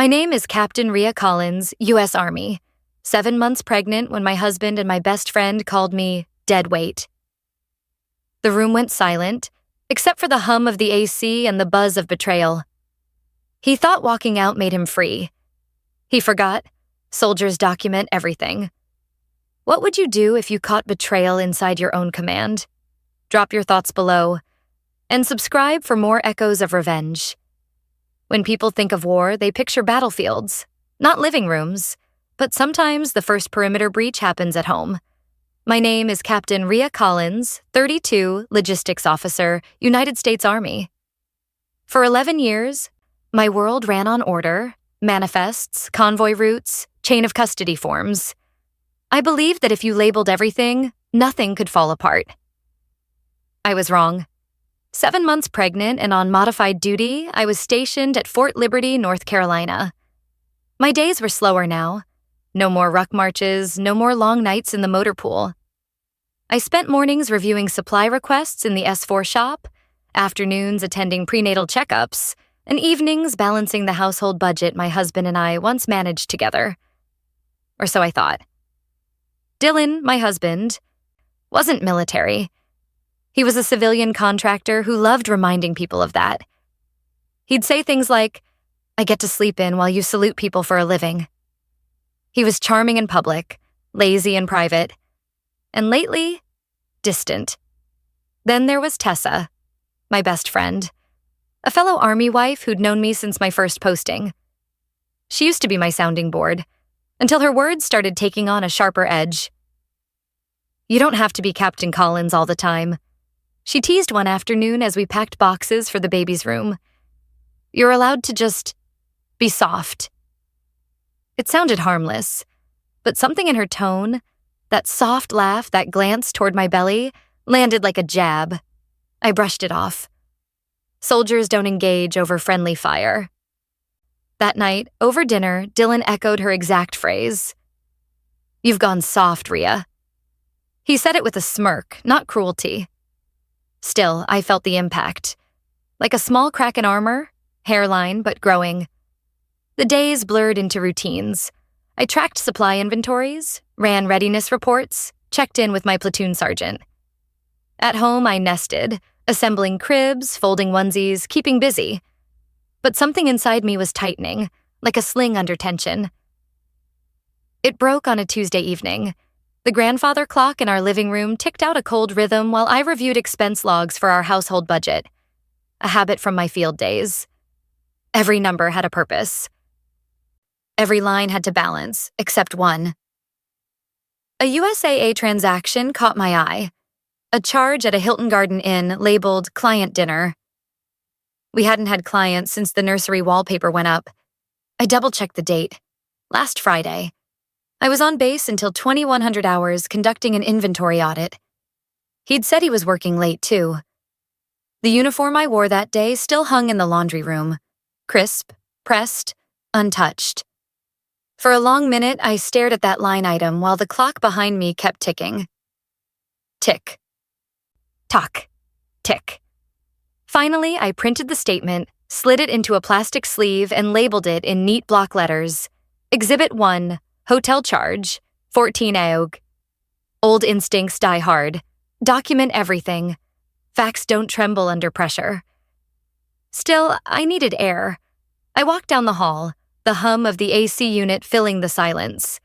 name is Captain Rhea Collins, U.S. Army, 7 months pregnant when my husband and my best friend called me dead weight. The room went silent, except for the hum of the AC and the buzz of betrayal. He thought walking out made him free. He forgot. Soldiers document everything. What would you do if you caught betrayal inside your own command? Drop your thoughts below, and subscribe for more echoes of revenge. When people think of war, they picture battlefields, not living rooms, but sometimes the first perimeter breach happens at home. My name is Captain Rhea Collins, 32, Logistics Officer, United States Army. For 11 years, my world ran on order, manifests, convoy routes, chain of custody forms. I believed that if you labeled everything, nothing could fall apart. I was wrong. 7 months pregnant and on modified duty, I was stationed at Fort Liberty, North Carolina. My days were slower now. No more ruck marches, no more long nights in the motor pool. I spent mornings reviewing supply requests in the S4 shop, afternoons attending prenatal checkups, and evenings balancing the household budget my husband and I once managed together. Or so I thought. Dylan, my husband, wasn't military. He was a civilian contractor who loved reminding people of that. He'd say things like, "I get to sleep in while you salute people for a living." He was charming in public, lazy in private, and lately, distant. Then there was Tessa, my best friend, a fellow Army wife who'd known me since my first posting. She used to be my sounding board, until her words started taking on a sharper edge. "You don't have to be Captain Collins all the time," she teased one afternoon as we packed boxes for the baby's room. "You're allowed to just be soft." It sounded harmless, but something in her tone, that soft laugh, that glance toward my belly, landed like a jab. I brushed it off. Soldiers don't engage over friendly fire. That night, over dinner, Dylan echoed her exact phrase. "You've gone soft, Rhea." He said it with a smirk, not cruelty. Still, I felt the impact. Like a small crack in armor, hairline, but growing. The days blurred into routines. I tracked supply inventories, ran readiness reports, checked in with my platoon sergeant. At home, I nested, assembling cribs, folding onesies, keeping busy. But something inside me was tightening, like a sling under tension. It broke on a Tuesday evening. The grandfather clock in our living room ticked out a cold rhythm while I reviewed expense logs for our household budget. A habit from my field days. Every number had a purpose. Every line had to balance, except one. A USAA transaction caught my eye. A charge at a Hilton Garden Inn labeled Client Dinner. We hadn't had clients since the nursery wallpaper went up. I double-checked the date. Last Friday. I was on base until 2100 hours conducting an inventory audit. He'd said he was working late, too. The uniform I wore that day still hung in the laundry room. Crisp, pressed, untouched. For a long minute, I stared at that line item while the clock behind me kept ticking. Tick. Tock. Tick. Finally, I printed the statement, slid it into a plastic sleeve, and labeled it in neat block letters. Exhibit 1, Hotel Charge, 14 AOG. Old instincts die hard. Document everything. Facts don't tremble under pressure. Still, I needed air. I walked down the hall, the hum of the AC unit filling the silence.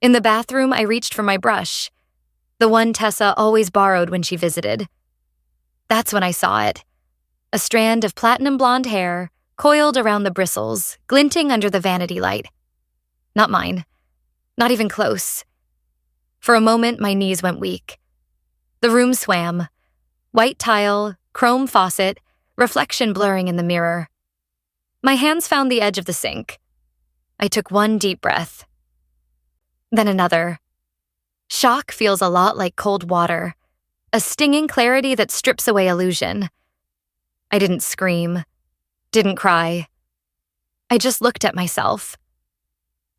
In the bathroom, I reached for my brush, the one Tessa always borrowed when she visited. That's when I saw it. A strand of platinum blonde hair, coiled around the bristles, glinting under the vanity light. Not mine. Not even close. For a moment, my knees went weak. The room swam. White tile, chrome faucet, reflection blurring in the mirror. My hands found the edge of the sink. I took one deep breath. Then another. Shock feels a lot like cold water, a stinging clarity that strips away illusion. I didn't scream, didn't cry. I just looked at myself.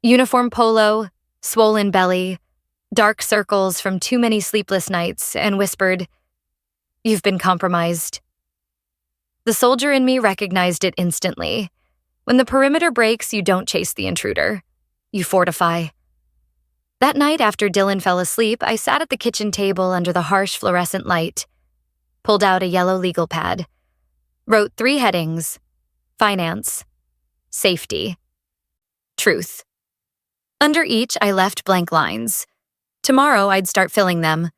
Uniform polo, swollen belly, dark circles from too many sleepless nights, and whispered, "You've been compromised." The soldier in me recognized it instantly. When the perimeter breaks, you don't chase the intruder. You fortify. That night after Dylan fell asleep, I sat at the kitchen table under the harsh fluorescent light, pulled out a yellow legal pad, wrote 3 headings: finance, safety, truth. Under each, I left blank lines. Tomorrow, I'd start filling them.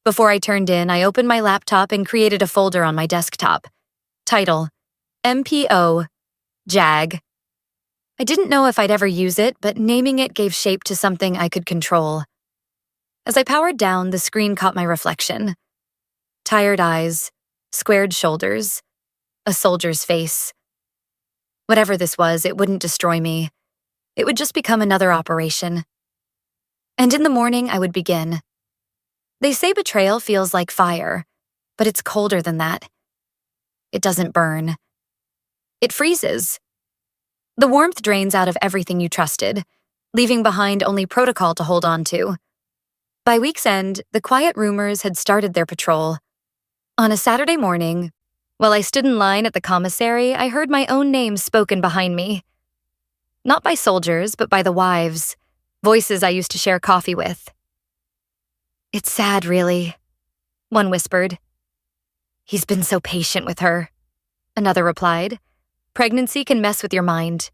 Before I turned in, I opened my laptop and created a folder on my desktop. Title: MPO, JAG. I didn't know if I'd ever use it, but naming it gave shape to something I could control. As I powered down, the screen caught my reflection. Tired eyes, squared shoulders, a soldier's face. Whatever this was, it wouldn't destroy me. It would just become another operation. And in the morning, I would begin. They say betrayal feels like fire, but it's colder than that. It doesn't burn. It freezes. The warmth drains out of everything you trusted, leaving behind only protocol to hold on to. By week's end, the quiet rumors had started their patrol. On a Saturday morning, while I stood in line at the commissary, I heard my own name spoken behind me. Not by soldiers, but by the wives, voices I used to share coffee with. "It's sad, really," one whispered. "He's been so patient with her," another replied. "Pregnancy can mess with your mind."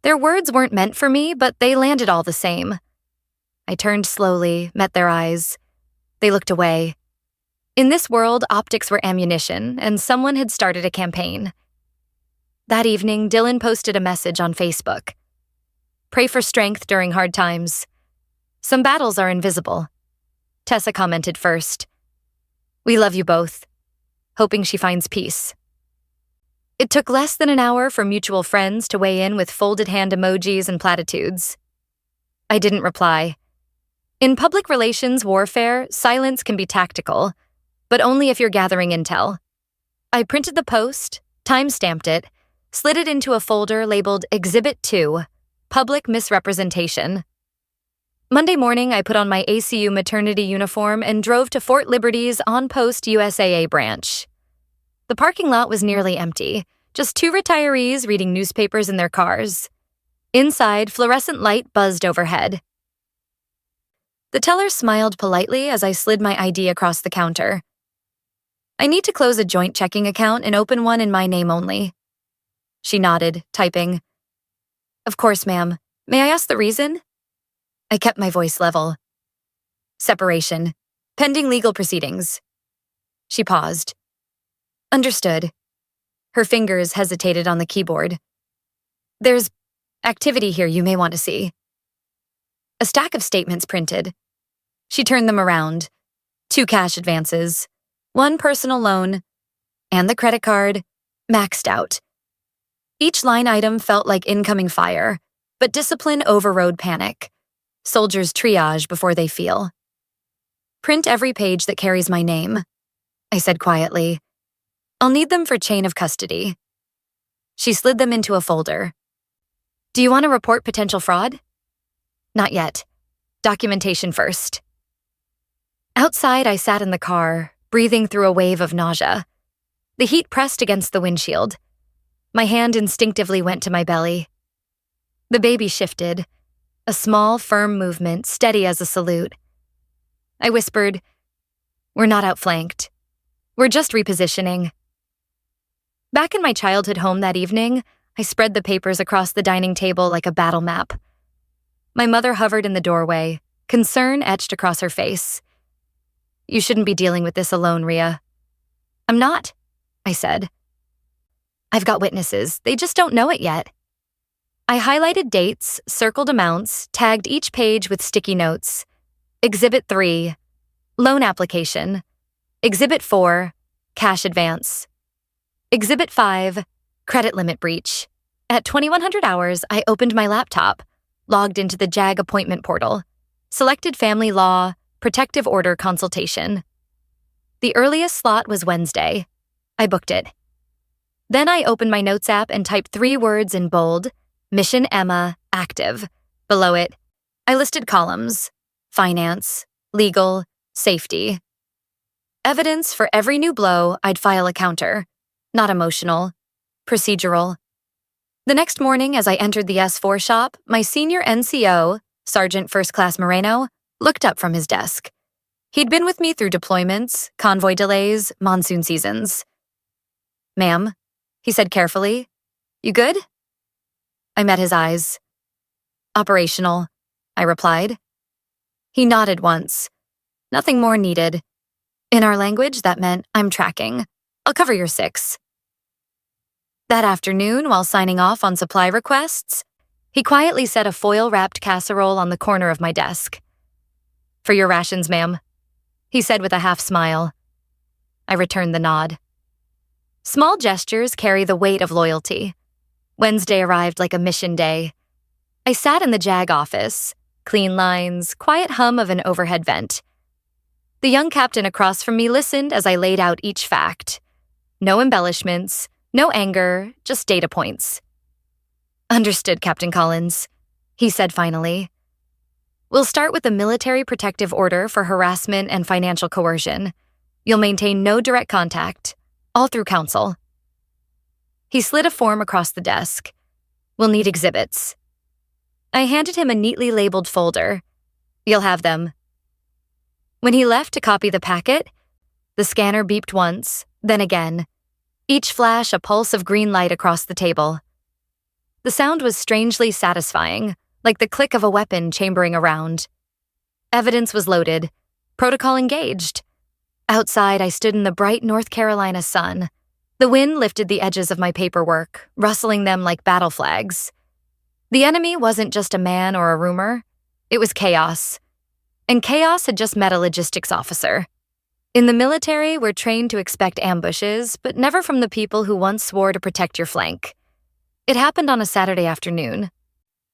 Their words weren't meant for me, but they landed all the same. I turned slowly, met their eyes. They looked away. In this world, optics were ammunition, and someone had started a campaign. That evening, Dylan posted a message on Facebook. "Pray for strength during hard times. Some battles are invisible." Tessa commented first. "We love you both," hoping she finds peace. It took less than an hour for mutual friends to weigh in with folded hand emojis and platitudes. I didn't reply. In public relations warfare, silence can be tactical, but only if you're gathering intel. I printed the post, time-stamped it, slid it into a folder labeled Exhibit 2, Public Misrepresentation. Monday morning, I put on my ACU maternity uniform and drove to Fort Liberty's on-post USAA branch. The parking lot was nearly empty, just 2 retirees reading newspapers in their cars. Inside, fluorescent light buzzed overhead. The teller smiled politely as I slid my ID across the counter. "I need to close a joint checking account and open one in my name only." She nodded, typing. "Of course, ma'am. May I ask the reason?" I kept my voice level. "Separation. Pending legal proceedings." She paused. "Understood." Her fingers hesitated on the keyboard. "There's activity here you may want to see." A stack of statements printed. She turned them around. 2 cash advances, 1 personal loan, and the credit card, maxed out. Each line item felt like incoming fire, but discipline overrode panic. Soldiers triage before they feel. "Print every page that carries my name," I said quietly. "I'll need them for chain of custody." She slid them into a folder. "Do you want to report potential fraud?" "Not yet. Documentation first." Outside, I sat in the car, breathing through a wave of nausea. The heat pressed against the windshield. My hand instinctively went to my belly. The baby shifted, a small, firm movement, steady as a salute. I whispered, "We're not outflanked. We're just repositioning." Back in my childhood home that evening, I spread the papers across the dining table like a battle map. My mother hovered in the doorway, concern etched across her face. "You shouldn't be dealing with this alone, Rhea." "I'm not," I said. "I've got witnesses. They just don't know it yet." I highlighted dates, circled amounts, tagged each page with sticky notes. Exhibit 3, loan application. Exhibit 4, cash advance. Exhibit 5, credit limit breach. At 2100 hours, I opened my laptop, logged into the JAG appointment portal, selected family law, protective order consultation. The earliest slot was Wednesday. I booked it. Then I opened my notes app and typed 3 words in bold, Mission Emma, active. Below it, I listed columns, finance, legal, safety. Evidence for every new blow, I'd file a counter. Not emotional, procedural. The next morning, as I entered the S4 shop, my senior NCO, Sergeant First Class Moreno, looked up from his desk. He'd been with me through deployments, convoy delays, monsoon seasons. "Ma'am," he said carefully, "you good?" I met his eyes. "Operational," I replied. He nodded once. "Nothing more needed." In our language, that meant, "I'm tracking. I'll cover your 6." That afternoon, while signing off on supply requests, he quietly set a foil-wrapped casserole on the corner of my desk. "For your rations, ma'am," he said with a half-smile. I returned the nod. Small gestures carry the weight of loyalty. Wednesday arrived like a mission day. I sat in the JAG office, clean lines, quiet hum of an overhead vent. The young captain across from me listened as I laid out each fact. No embellishments, no anger, just data points. "Understood, Captain Collins," he said finally. "We'll start with the military protective order for harassment and financial coercion. You'll maintain no direct contact, all through counsel." He slid a form across the desk. "We'll need exhibits." I handed him a neatly labeled folder. "You'll have them." When he left to copy the packet, the scanner beeped once, then again. Each flash a pulse of green light across the table. The sound was strangely satisfying, like the click of a weapon chambering around. Evidence was loaded, protocol engaged. Outside, I stood in the bright North Carolina sun. The wind lifted the edges of my paperwork, rustling them like battle flags. The enemy wasn't just a man or a rumor, it was chaos. And chaos had just met a logistics officer. In the military, we're trained to expect ambushes, but never from the people who once swore to protect your flank. It happened on a Saturday afternoon.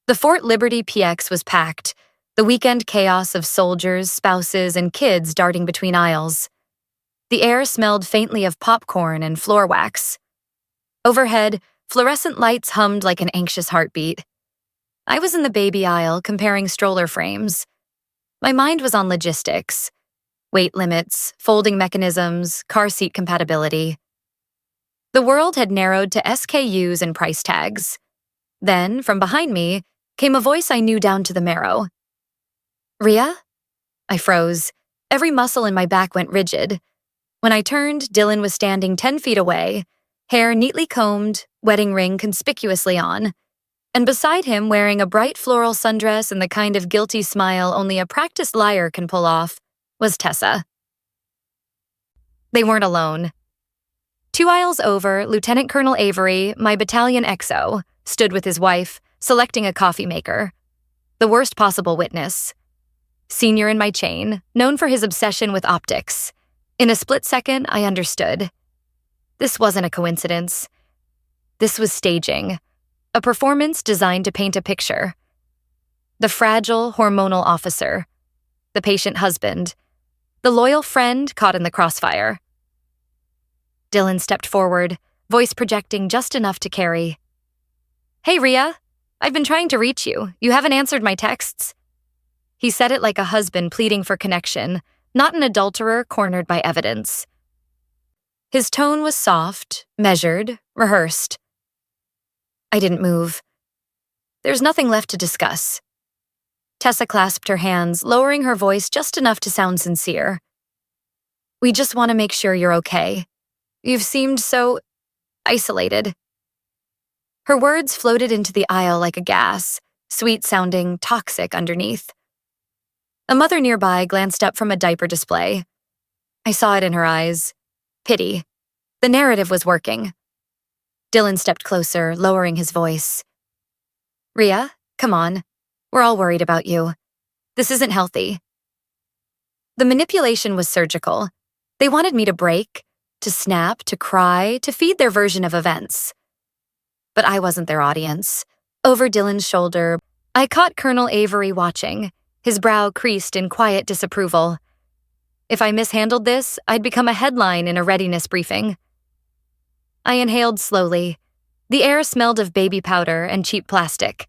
The Fort Liberty PX was packed, the weekend chaos of soldiers, spouses, and kids darting between aisles. The air smelled faintly of popcorn and floor wax. Overhead, fluorescent lights hummed like an anxious heartbeat. I was in the baby aisle comparing stroller frames. My mind was on logistics. Weight limits, folding mechanisms, car seat compatibility. The world had narrowed to SKUs and price tags. Then, from behind me, came a voice I knew down to the marrow. "Rhea?" I froze. Every muscle in my back went rigid. When I turned, Dylan was standing 10 feet away, hair neatly combed, wedding ring conspicuously on. And beside him, wearing a bright floral sundress and the kind of guilty smile only a practiced liar can pull off, was Tessa. They weren't alone. 2 aisles over, Lieutenant Colonel Avery, my battalion XO, stood with his wife, selecting a coffee maker. The worst possible witness. Senior in my chain, known for his obsession with optics. In a split second, I understood. This wasn't a coincidence. This was staging. A performance designed to paint a picture. The fragile, hormonal officer. The patient husband. The loyal friend caught in the crossfire. Dylan stepped forward, voice projecting just enough to carry. "Hey, Rhea. I've been trying to reach you. You haven't answered my texts." He said it like a husband pleading for connection, not an adulterer cornered by evidence. His tone was soft, measured, rehearsed. I didn't move. "There's nothing left to discuss." Tessa clasped her hands, lowering her voice just enough to sound sincere. "We just want to make sure you're okay. You've seemed so isolated." Her words floated into the aisle like a gas, sweet-sounding, toxic underneath. A mother nearby glanced up from a diaper display. I saw it in her eyes. Pity. The narrative was working. Dylan stepped closer, lowering his voice. "Rhea, come on. We're all worried about you. This isn't healthy." The manipulation was surgical. They wanted me to break, to snap, to cry, to feed their version of events. But I wasn't their audience. Over Dylan's shoulder, I caught Colonel Avery watching, his brow creased in quiet disapproval. If I mishandled this, I'd become a headline in a readiness briefing. I inhaled slowly. The air smelled of baby powder and cheap plastic.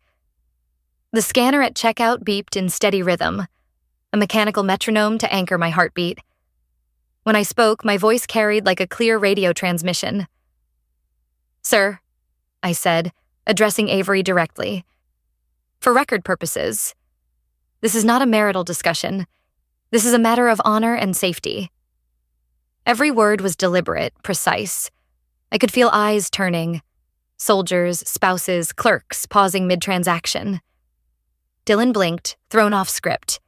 The scanner at checkout beeped in steady rhythm, a mechanical metronome to anchor my heartbeat. When I spoke, my voice carried like a clear radio transmission. "Sir," I said, addressing Avery directly. For record purposes, this is not a marital discussion. This is a matter of honor and safety. Every word was deliberate, precise. I could feel eyes turning. Soldiers, spouses, clerks pausing mid-transaction. Dylan blinked, thrown off script.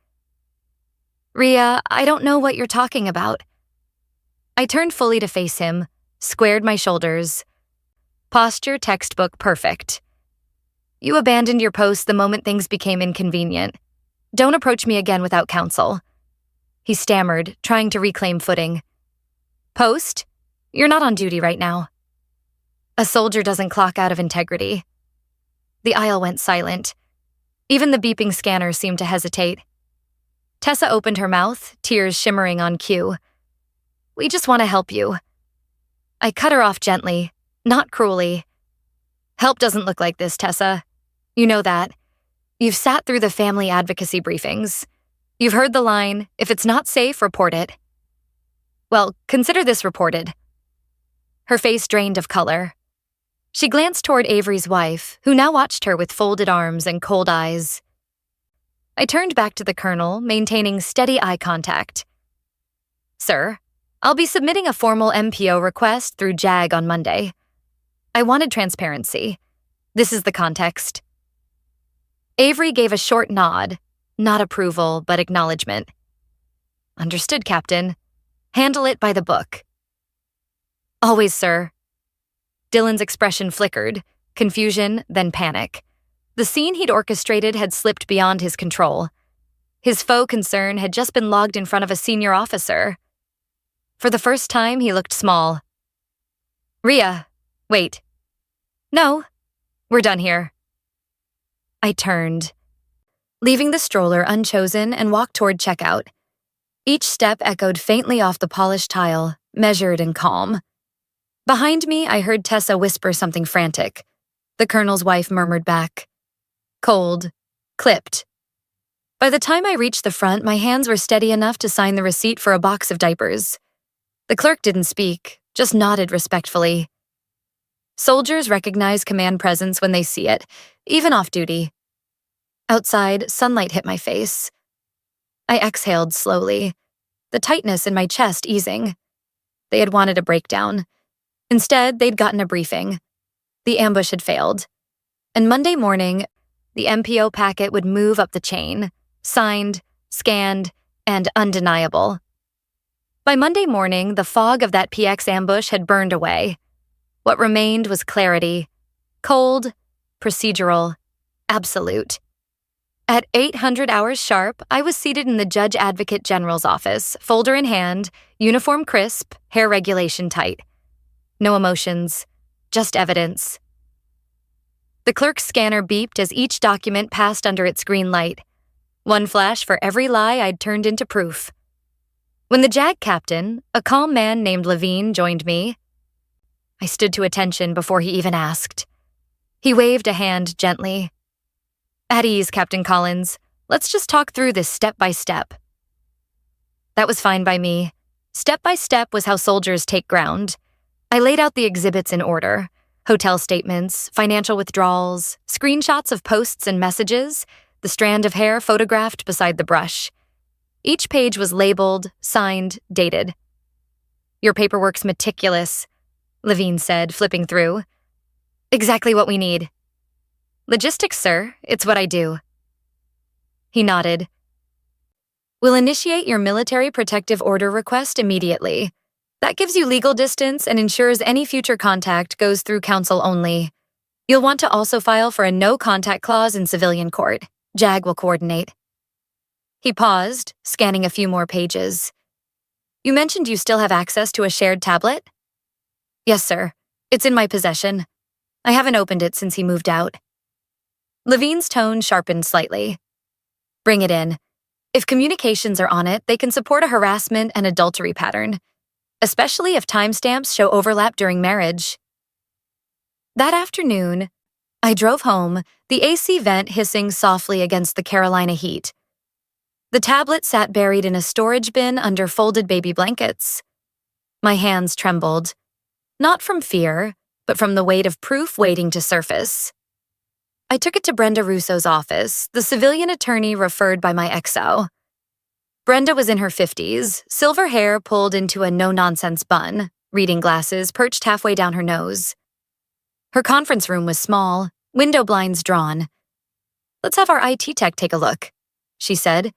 "Rhea, I don't know what you're talking about." I turned fully to face him, squared my shoulders. Posture textbook perfect. "You abandoned your post the moment things became inconvenient. Don't approach me again without counsel." He stammered, trying to reclaim footing. "Post? You're not on duty right now." A soldier doesn't clock out of integrity. The aisle went silent. Even the beeping scanner seemed to hesitate. Tessa opened her mouth, tears shimmering on cue. "We just want to help you." I cut her off gently, not cruelly. "Help doesn't look like this, Tessa. You know that. You've sat through the family advocacy briefings. You've heard the line, 'If it's not safe, report it.' Well, consider this reported." Her face drained of color. She glanced toward Avery's wife, who now watched her with folded arms and cold eyes. I turned back to the colonel, maintaining steady eye contact. "Sir, I'll be submitting a formal MPO request through JAG on Monday. I wanted transparency. This is the context." Avery gave a short nod, not approval, but acknowledgement. "Understood, Captain. Handle it by the book." "Always, sir." Dylan's expression flickered, confusion, then panic. The scene he'd orchestrated had slipped beyond his control. His faux concern had just been logged in front of a senior officer. For the first time, he looked small. "Rhea, wait. No, we're done here." I turned, leaving the stroller unchosen, and walked toward checkout. Each step echoed faintly off the polished tile, measured and calm. Behind me, I heard Tessa whisper something frantic. The colonel's wife murmured back. Cold, clipped. By the time I reached the front, my hands were steady enough to sign the receipt for a box of diapers. The clerk didn't speak, just nodded respectfully. Soldiers recognize command presence when they see it, even off duty. Outside, sunlight hit my face. I exhaled slowly, the tightness in my chest easing. They had wanted a breakdown. Instead, they'd gotten a briefing. The ambush had failed. And Monday morning, the MPO packet would move up the chain, signed, scanned, and undeniable. By Monday morning, the fog of that PX ambush had burned away. What remained was clarity. Cold, procedural, absolute. At 800 hours sharp, I was seated in the Judge Advocate General's office, folder in hand, uniform crisp, hair regulation tight. No emotions, just evidence. The clerk's scanner beeped as each document passed under its green light. One flash for every lie I'd turned into proof. When the JAG captain, a calm man named Levine, joined me, I stood to attention before he even asked. He waved a hand gently. "At ease, Captain Collins. Let's just talk through this step by step." That was fine by me. Step by step was how soldiers take ground. I laid out the exhibits in order. Hotel statements, financial withdrawals, screenshots of posts and messages, the strand of hair photographed beside the brush. Each page was labeled, signed, dated. "Your paperwork's meticulous," Levine said, flipping through. "Exactly what we need." "Logistics, sir. It's what I do." He nodded. "We'll initiate your military protective order request immediately. That gives you legal distance and ensures any future contact goes through counsel only. You'll want to also file for a no-contact clause in civilian court. JAG will coordinate." He paused, scanning a few more pages. "You mentioned you still have access to a shared tablet?" "Yes, sir. It's in my possession. I haven't opened it since he moved out." Levine's tone sharpened slightly. "Bring it in. If communications are on it, they can support a harassment and adultery pattern, especially if timestamps show overlap during marriage." That afternoon, I drove home, the AC vent hissing softly against the Carolina heat. The tablet sat buried in a storage bin under folded baby blankets. My hands trembled, not from fear, but from the weight of proof waiting to surface. I took it to Brenda Russo's office, the civilian attorney referred by my XO. Brenda was in her 50s, silver hair pulled into a no-nonsense bun, reading glasses perched halfway down her nose. Her conference room was small, window blinds drawn. "Let's have our IT tech take a look," she said.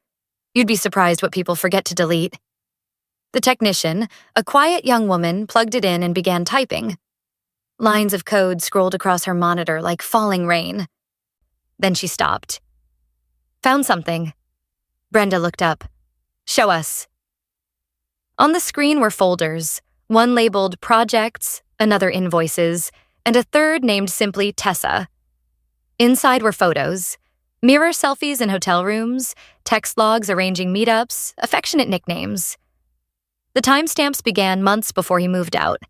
"You'd be surprised what people forget to delete." The technician, a quiet young woman, plugged it in and began typing. Lines of code scrolled across her monitor like falling rain. Then she stopped. "Found something." Brenda looked up. "Show us." On the screen were folders, one labeled Projects, another Invoices, and a third named simply Tessa. Inside were photos, mirror selfies in hotel rooms, text logs arranging meetups, affectionate nicknames. The timestamps began months before he moved out.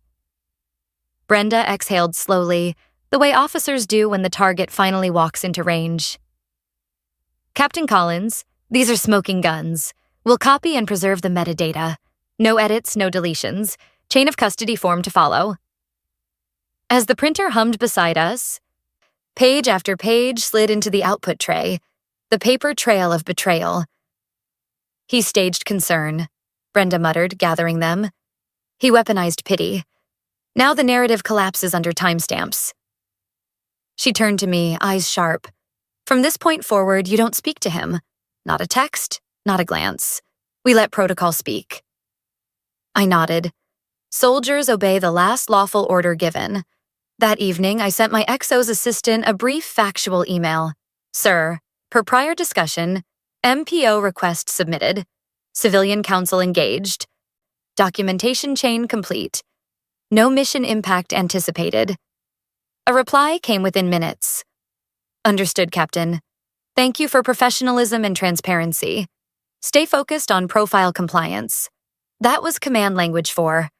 Brenda exhaled slowly, the way officers do when the target finally walks into range. "Captain Collins, these are smoking guns. We'll copy and preserve the metadata. No edits, no deletions. Chain of custody form to follow." As the printer hummed beside us, page after page slid into the output tray, the paper trail of betrayal. "He staged concern," Brenda muttered, gathering them. "He weaponized pity. Now the narrative collapses under timestamps." She turned to me, eyes sharp. "From this point forward, you don't speak to him. Not a text, not a glance. We let protocol speak." I nodded. Soldiers obey the last lawful order given. That evening, I sent my XO's assistant a brief factual email. "Sir, per prior discussion, MPO request submitted. Civilian counsel engaged. Documentation chain complete. No mission impact anticipated." A reply came within minutes. "Understood, Captain. Thank you for professionalism and transparency. Stay focused on profile compliance." That was command language for,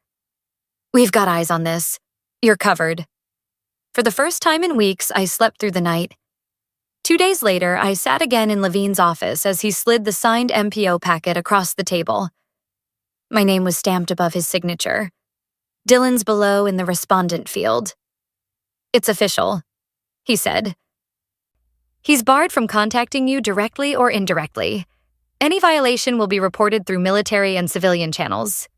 "We've got eyes on this. You're covered." For the first time in weeks, I slept through the night. 2 days later, I sat again in Levine's office as he slid the signed MPO packet across the table. My name was stamped above his signature. Dylan's below in the respondent field. "It's official," he said. "He's barred from contacting you directly or indirectly. Any violation will be reported through military and civilian channels."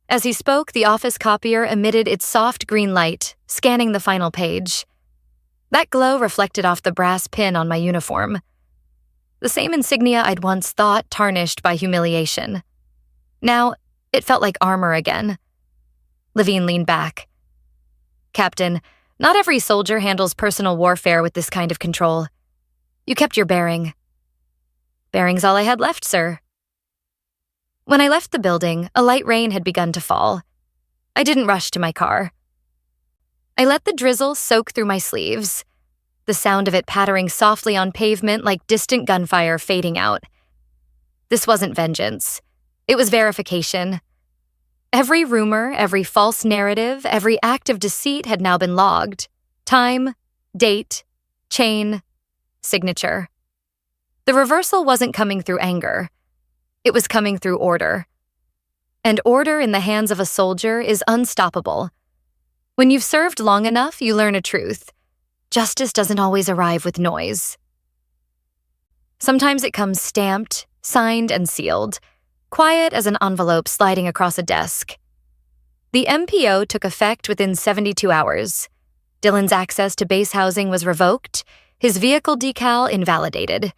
As he spoke, the office copier emitted its soft green light, scanning the final page. That glow reflected off the brass pin on my uniform. The same insignia I'd once thought tarnished by humiliation. Now, it felt like armor again. Levine leaned back. "Captain, not every soldier handles personal warfare with this kind of control. You kept your bearing." "Bearing's all I had left, sir." When I left the building, a light rain had begun to fall. I didn't rush to my car. I let the drizzle soak through my sleeves, the sound of it pattering softly on pavement like distant gunfire fading out. This wasn't vengeance. It was verification. Every rumor, every false narrative, every act of deceit had now been logged. Time, date, chain, signature. The reversal wasn't coming through anger. It was coming through order. And order in the hands of a soldier is unstoppable. When you've served long enough, you learn a truth. Justice doesn't always arrive with noise. Sometimes it comes stamped, signed, and sealed, quiet as an envelope sliding across a desk. The MPO took effect within 72 hours. Dylan's access to base housing was revoked, his vehicle decal invalidated.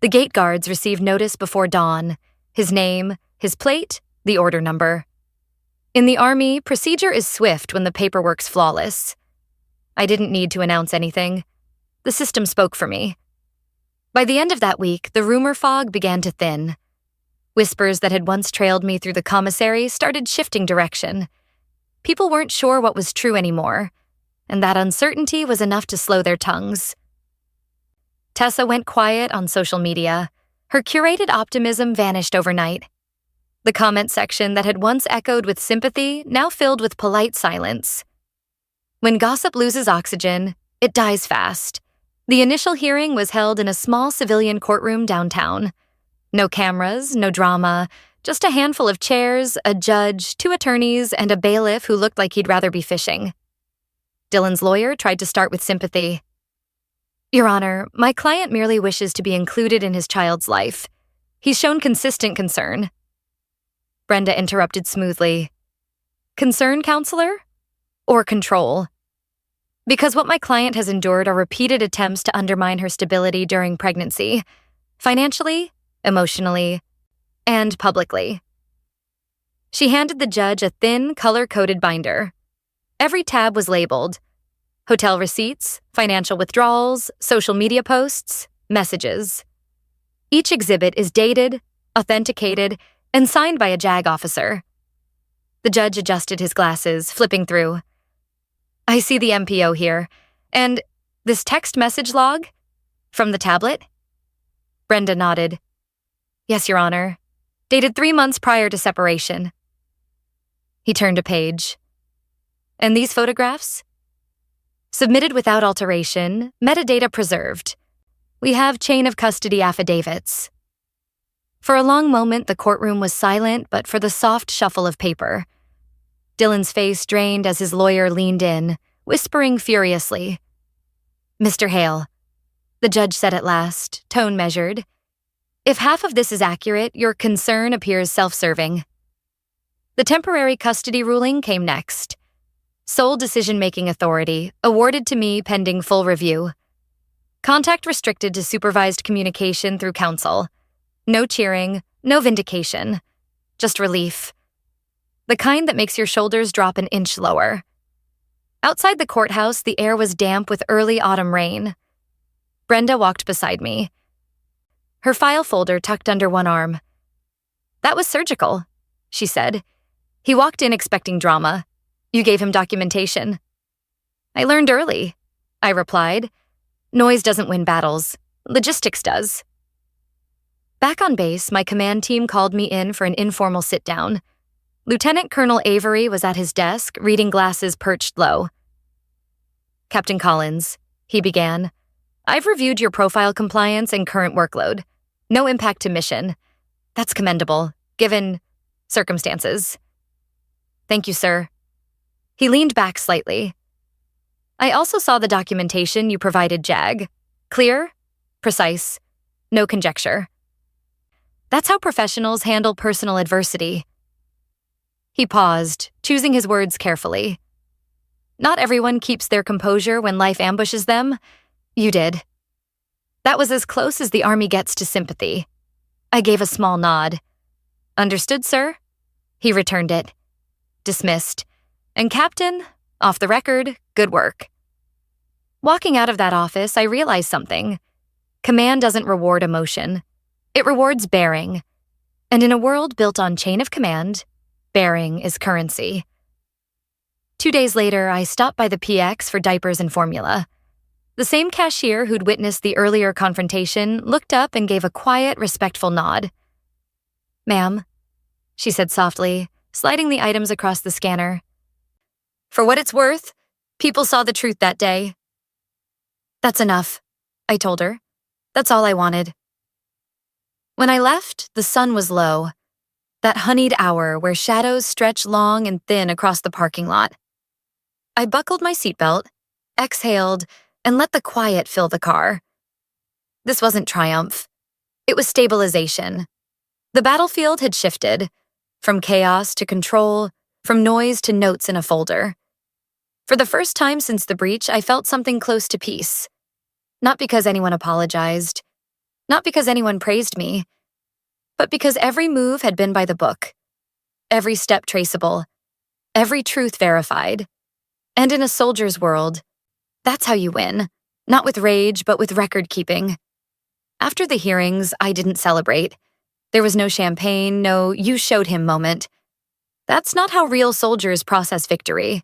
The gate guards received notice before dawn, his name, his plate, the order number. In the Army, procedure is swift when the paperwork's flawless. I didn't need to announce anything. The system spoke for me. By the end of that week, the rumor fog began to thin. Whispers that had once trailed me through the commissary started shifting direction. People weren't sure what was true anymore, and that uncertainty was enough to slow their tongues. Tessa went quiet on social media. Her curated optimism vanished overnight. The comment section that had once echoed with sympathy now filled with polite silence. When gossip loses oxygen, it dies fast. The initial hearing was held in a small civilian courtroom downtown. No cameras, no drama, just a handful of chairs, a judge, 2 attorneys, and a bailiff who looked like he'd rather be fishing. Dylan's lawyer tried to start with sympathy. Your Honor, my client merely wishes to be included in his child's life. He's shown consistent concern. Brenda interrupted smoothly. Concern, counselor? Or control? Because what my client has endured are repeated attempts to undermine her stability during pregnancy, financially, emotionally, and publicly. She handed the judge a thin, color-coded binder. Every tab was labeled: hotel receipts, financial withdrawals, social media posts, messages. Each exhibit is dated, authenticated, and signed by a JAG officer. The judge adjusted his glasses, flipping through. I see the MPO here. And this text message log? From the tablet? Brenda nodded. Yes, Your Honor. Dated 3 months prior to separation. He turned a page. And these photographs? Submitted without alteration, metadata preserved. We have chain of custody affidavits. For a long moment, the courtroom was silent, but for the soft shuffle of paper. Dylan's face drained as his lawyer leaned in, whispering furiously. Mr. Hale, the judge said at last, tone measured. If half of this is accurate, your concern appears self-serving. The temporary custody ruling came next. Sole decision-making authority, awarded to me pending full review. Contact restricted to supervised communication through counsel. No cheering, no vindication. Just relief. The kind that makes your shoulders drop an inch lower. Outside the courthouse, the air was damp with early autumn rain. Brenda walked beside me. Her file folder tucked under one arm. That was surgical, she said. He walked in expecting drama. You gave him documentation. I learned early, I replied. Noise doesn't win battles. Logistics does. Back on base, my command team called me in for an informal sit-down. Lieutenant Colonel Avery was at his desk, reading glasses perched low. Captain Collins, he began. I've reviewed your profile compliance and current workload. No impact to mission. That's commendable, given circumstances. Thank you, sir. He leaned back slightly. I also saw the documentation you provided JAG. Clear, precise, no conjecture. That's how professionals handle personal adversity. He paused, choosing his words carefully. Not everyone keeps their composure when life ambushes them. You did. That was as close as the Army gets to sympathy. I gave a small nod. Understood, sir? He returned it. Dismissed. And Captain, off the record, good work. Walking out of that office, I realized something. Command doesn't reward emotion. It rewards bearing. And in a world built on chain of command, bearing is currency. 2 days later, I stopped by the PX for diapers and formula. The same cashier who'd witnessed the earlier confrontation looked up and gave a quiet, respectful nod. Ma'am, she said softly, sliding the items across the scanner. For what it's worth, people saw the truth that day. That's enough, I told her. That's all I wanted. When I left, the sun was low. That honeyed hour where shadows stretch long and thin across the parking lot. I buckled my seatbelt, exhaled, and let the quiet fill the car. This wasn't triumph. It was stabilization. The battlefield had shifted, from chaos to control, from noise to notes in a folder. For the first time since the breach, I felt something close to peace. Not because anyone apologized, not because anyone praised me, but because every move had been by the book, every step traceable, every truth verified. And in a soldier's world, that's how you win, not with rage, but with record-keeping. After the hearings, I didn't celebrate. There was no champagne, no "you showed him" moment. That's not how real soldiers process victory.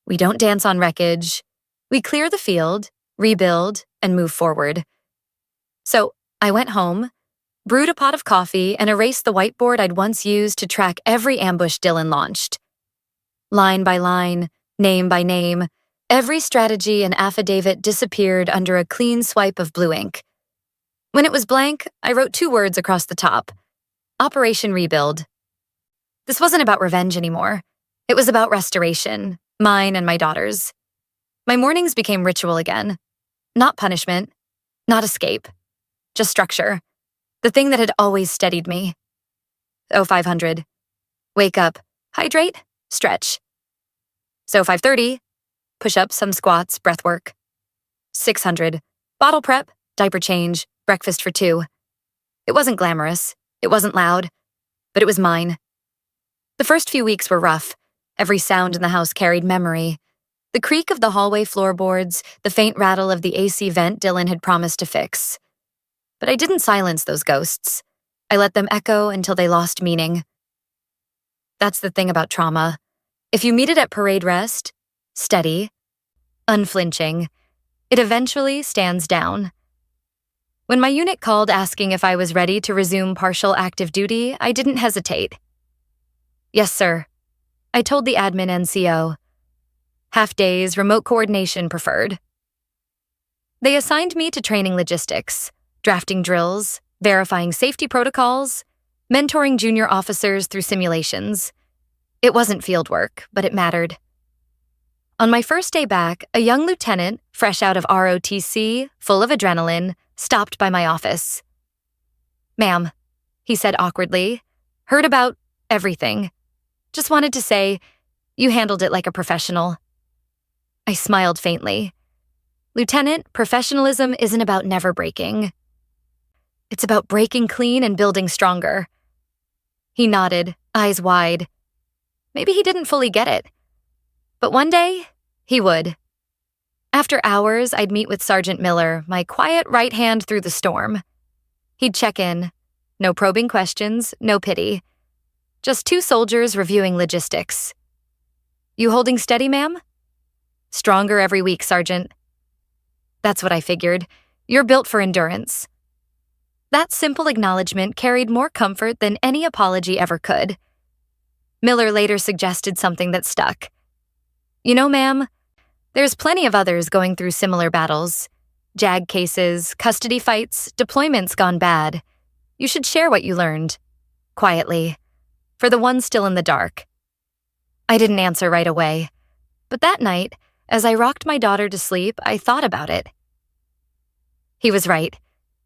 We don't dance on wreckage. We clear the field, rebuild, and move forward. So I went home, brewed a pot of coffee, and erased the whiteboard I'd once used to track every ambush Dylan launched. Line by line, name by name, every strategy and affidavit disappeared under a clean swipe of blue ink. When it was blank, I wrote 2 words across the top: Operation Rebuild. This wasn't about revenge anymore. It was about restoration, mine and my daughter's. My mornings became ritual again. Not punishment, not escape, just structure. The thing that had always steadied me. 0500. Wake up, hydrate, stretch. 0530. Push-ups, some squats, breath work. 600. Bottle prep, diaper change, breakfast for two. It wasn't glamorous, it wasn't loud, but it was mine. The first few weeks were rough. Every sound in the house carried memory. The creak of the hallway floorboards, the faint rattle of the AC vent Dylan had promised to fix. But I didn't silence those ghosts. I let them echo until they lost meaning. That's the thing about trauma. If you meet it at parade rest, steady, unflinching, it eventually stands down. When my unit called asking if I was ready to resume partial active duty, I didn't hesitate. Yes, sir, I told the admin NCO. Half days, remote coordination preferred. They assigned me to training logistics, drafting drills, verifying safety protocols, mentoring junior officers through simulations. It wasn't field work, but it mattered. On my first day back, a young lieutenant, fresh out of ROTC, full of adrenaline, stopped by my office. "Ma'am," he said awkwardly, "heard about everything. Just wanted to say, you handled it like a professional." I smiled faintly. "Lieutenant, professionalism isn't about never breaking. It's about breaking clean and building stronger." He nodded, eyes wide. Maybe he didn't fully get it. But one day, he would. After hours, I'd meet with Sergeant Miller, my quiet right hand through the storm. He'd check in. No probing questions, no pity. Just two soldiers reviewing logistics. "You holding steady, ma'am?" "Stronger every week, Sergeant." That's what I figured. You're built for endurance. That simple acknowledgement carried more comfort than any apology ever could. Miller later suggested something that stuck. "You know, ma'am, there's plenty of others going through similar battles. JAG cases, custody fights, deployments gone bad. You should share what you learned. Quietly. For the ones still in the dark." I didn't answer right away. But that night, as I rocked my daughter to sleep, I thought about it. He was right.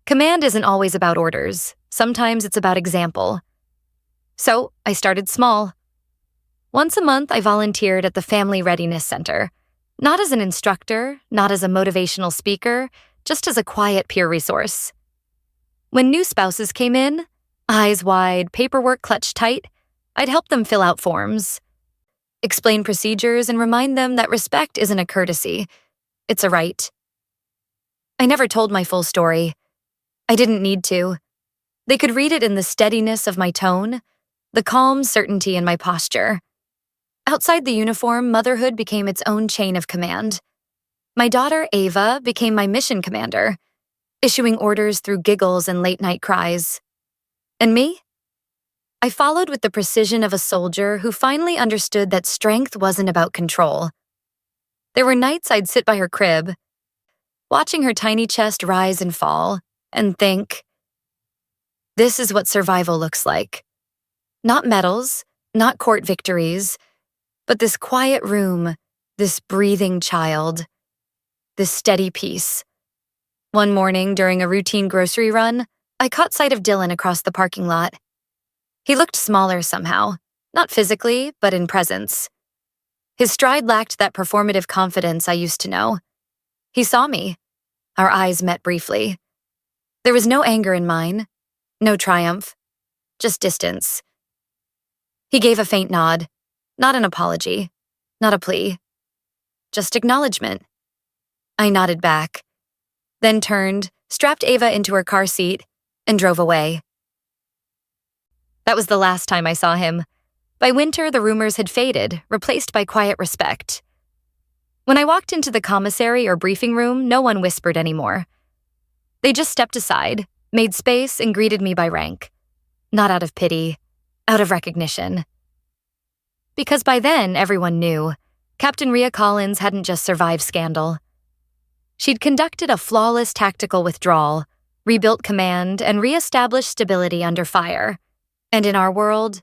Command isn't always about orders. Sometimes it's about example. So I started small. Once a month, I volunteered at the Family Readiness Center. Not as an instructor, not as a motivational speaker, just as a quiet peer resource. When new spouses came in, eyes wide, paperwork clutched tight, I'd help them fill out forms, explain procedures, and remind them that respect isn't a courtesy, it's a right. I never told my full story. I didn't need to. They could read it in the steadiness of my tone, the calm certainty in my posture. Outside the uniform, motherhood became its own chain of command. My daughter, Ava, became my mission commander, issuing orders through giggles and late-night cries. And me? I followed with the precision of a soldier who finally understood that strength wasn't about control. There were nights I'd sit by her crib, watching her tiny chest rise and fall, and think, this is what survival looks like. Not medals, not court victories, but this quiet room, this breathing child, this steady peace. One morning during a routine grocery run, I caught sight of Dylan across the parking lot. He looked smaller somehow, not physically, but in presence. His stride lacked that performative confidence I used to know. He saw me. Our eyes met briefly. There was no anger in mine, no triumph, just distance. He gave a faint nod, not an apology, not a plea, just acknowledgement. I nodded back, then turned, strapped Ava into her car seat, and drove away. That was the last time I saw him. By winter, the rumors had faded, replaced by quiet respect. When I walked into the commissary or briefing room, no one whispered anymore. They just stepped aside, made space, and greeted me by rank. Not out of pity, out of recognition. Because by then, everyone knew. Captain Rhea Collins hadn't just survived scandal. She'd conducted a flawless tactical withdrawal, rebuilt command, and re-established stability under fire. And in our world,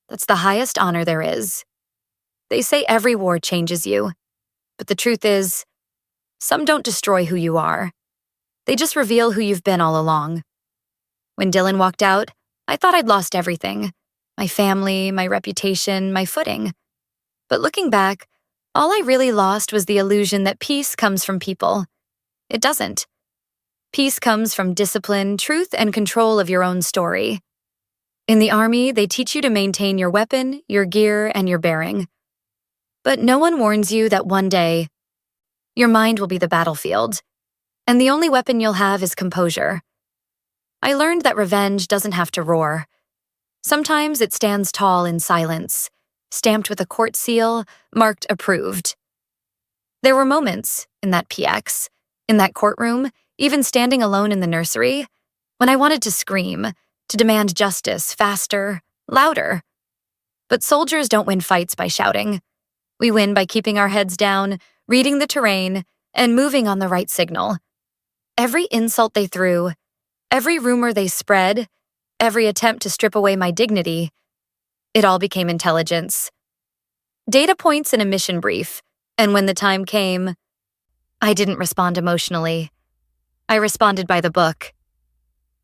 that's the highest honor there is. They say every war changes you, but the truth is, Some don't destroy who you are. They just reveal who you've been all along. When Dylan walked out, I thought I'd lost everything. My family, my reputation, my footing. But looking back, all I really lost was the illusion that peace comes from people. It doesn't. Peace comes from discipline, truth, and control of your own story. In the Army, they teach you to maintain your weapon, your gear, and your bearing. But no one warns you that one day, your mind will be the battlefield, and the only weapon you'll have is composure. I learned that revenge doesn't have to roar. Sometimes it stands tall in silence, stamped with a court seal, marked approved. There were moments in that PX, in that courtroom, even standing alone in the nursery, when I wanted to scream, to demand justice faster, louder. But soldiers don't win fights by shouting. We win by keeping our heads down, reading the terrain, and moving on the right signal. Every insult they threw, every rumor they spread, every attempt to strip away my dignity, it all became intelligence. Data points in a mission brief, and when the time came, I didn't respond emotionally. I responded by the book.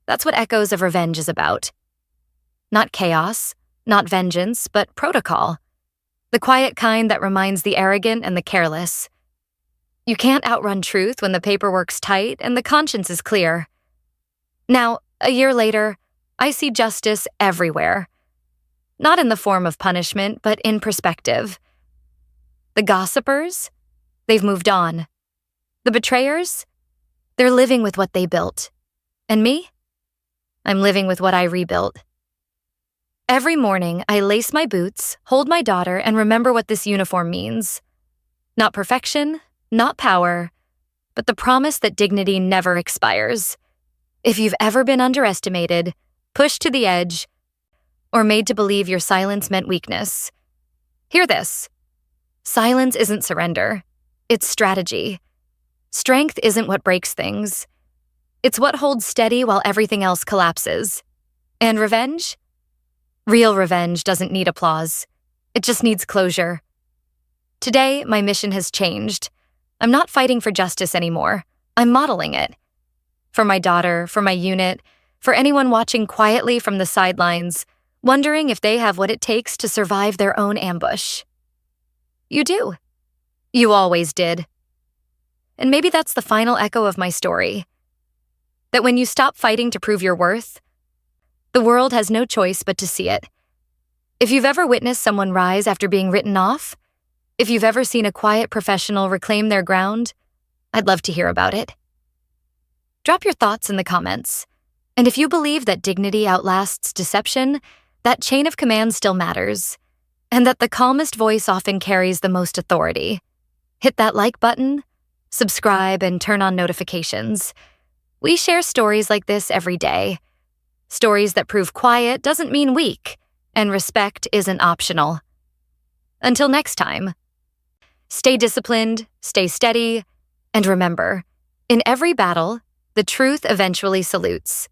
That's what Echoes of Revenge is about. Not chaos, not vengeance, but protocol. The quiet kind that reminds the arrogant and the careless. You can't outrun truth when the paperwork's tight and the conscience is clear. Now, a year later, I see justice everywhere. Not in the form of punishment, but in perspective. The gossipers? They've moved on. The betrayers? They're living with what they built. And me? I'm living with what I rebuilt. Every morning, I lace my boots, hold my daughter, and remember what this uniform means. Not perfection, not power, but the promise that dignity never expires. If you've ever been underestimated, pushed to the edge, or made to believe your silence meant weakness, hear this. Silence isn't surrender. It's strategy. Strength isn't what breaks things. It's what holds steady while everything else collapses. And revenge? Real revenge doesn't need applause. It just needs closure. Today, my mission has changed. I'm not fighting for justice anymore. I'm modeling it. For my daughter, for my unit, for anyone watching quietly from the sidelines, wondering if they have what it takes to survive their own ambush. You do. You always did. And maybe that's the final echo of my story. That when you stop fighting to prove your worth, the world has no choice but to see it. If you've ever witnessed someone rise after being written off, if you've ever seen a quiet professional reclaim their ground, I'd love to hear about it. Drop your thoughts in the comments. And if you believe that dignity outlasts deception, that chain of command still matters, and that the calmest voice often carries the most authority, hit that like button, subscribe, and turn on notifications. We share stories like this every day. Stories that prove quiet doesn't mean weak, and respect isn't optional. Until next time, stay disciplined, stay steady, and remember, in every battle, the truth eventually salutes.